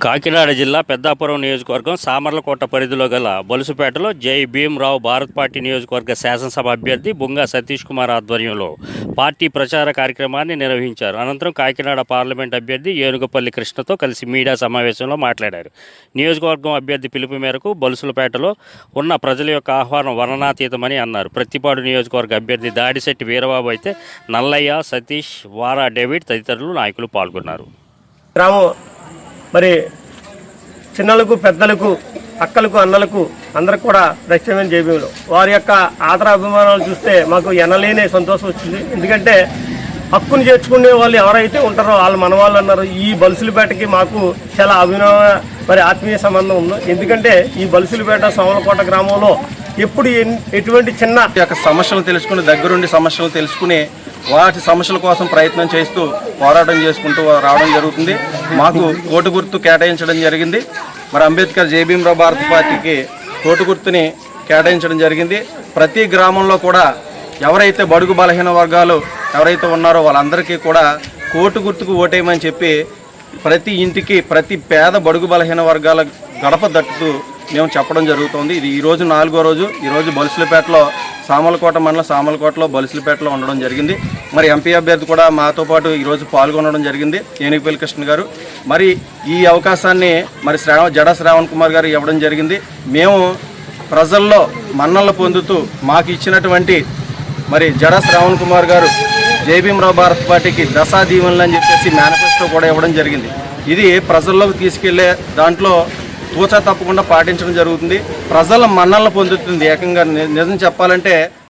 కాకినాడ జిల్లా పెద్దాపురం నియోజకవర్గం సామర్లకోట పరిధిలో గల బొలుసుపేటలో జై భీమ్రావు భారత్ పార్టీ నియోజకవర్గ శాసనసభ అభ్యర్థి బుంగా సతీష్ కుమార్ ఆధ్వర్యంలో పార్టీ ప్రచార కార్యక్రమాన్ని నిర్వహించారు. అనంతరం కాకినాడ పార్లమెంట్ అభ్యర్థి ఏనుగపల్లి కృష్ణతో కలిసి మీడియా సమావేశంలో మాట్లాడారు. నియోజకవర్గం అభ్యర్థి పిలుపు మేరకు బొలుసులపేటలో ఉన్న ప్రజల యొక్క ఆహ్వానం వర్ణనాతీతమని అన్నారు. ప్రతిపాడు నియోజకవర్గ అభ్యర్థి దాడిశెట్టి వీరబాబు అయితే నల్లయ్య, సతీష్, వారా డేవిడ్ తదితరులు నాయకులు పాల్గొన్నారు. మరి చిన్నలకు, పెద్దలకు, అక్కలకు, అన్నలకు అందరికి కూడా ప్రత్యేకమైన జైభీములు. వారి యొక్క ఆదర అభిమానాలు చూస్తే మాకు ఎనలేని సంతోషం వచ్చింది. ఎందుకంటే హక్కును చేర్చుకునే వాళ్ళు ఎవరైతే ఉంటారో వాళ్ళు మన వాళ్ళు అన్నారు. ఈ బలుసులపేటకి మాకు చాలా మరి ఆత్మీయ సంబంధం ఉంది. ఎందుకంటే ఈ బలుసులపేట సామర్లకోట గ్రామంలో ఎప్పుడు ఎటువంటి చిన్న యొక్క సమస్యలు తెలుసుకుని, దగ్గరుండి సమస్యలు తెలుసుకుని వాటి సమస్యల కోసం ప్రయత్నం చేస్తూ పోరాటం చేసుకుంటూ రావడం జరుగుతుంది. మాకు ఓటు గుర్తు కేటాయించడం జరిగింది. మరి అంబేద్కర్ జై భీమ్రావు భారత్ పార్టీకి ఓటు గుర్తుని కేటాయించడం జరిగింది. ప్రతి గ్రామంలో కూడా ఎవరైతే బడుగు బలహీన వర్గాలు ఎవరైతే ఉన్నారో వాళ్ళందరికీ కూడా ఓటు గుర్తుకు ఓటేయమని చెప్పి ప్రతి ఇంటికి, ప్రతి పేద బడుగు బలహీన వర్గాల గడప దట్టుతూ మేము చెప్పడం జరుగుతుంది. ఇది ఈరోజు 4వ రోజు. ఈరోజు బొలుసులపేటలో సామర్లకోట మండలం సామర్లకోటలో బొలుసులపేటలో ఉండడం జరిగింది. మరి ఎంపీ అభ్యర్థి కూడా మాతో పాటు ఈరోజు పాల్గొనడం జరిగింది, ఏనుగపల్లి కృష్ణ గారు. మరి ఈ అవకాశాన్ని మరి జడ శ్రావణ్ కుమార్ గారు ఇవ్వడం జరిగింది. మేము ప్రజల్లో మన్నలు పొందుతూ మాకు ఇచ్చినటువంటి మరి జడ శ్రావణ్ కుమార్ గారు జై భీమ్రావు భారత్ పార్టీకి దశా దీవెనలు అని చెప్పేసి మేనిఫెస్టో కూడా ఇవ్వడం జరిగింది. ఇది ప్రజల్లోకి తీసుకెళ్లే దాంట్లో తూచా తప్పకుండా పాటించడం జరుగుతుంది. ప్రజల మన్నలను పొందుతుంది. ఏకంగా నిజం చెప్పాలంటే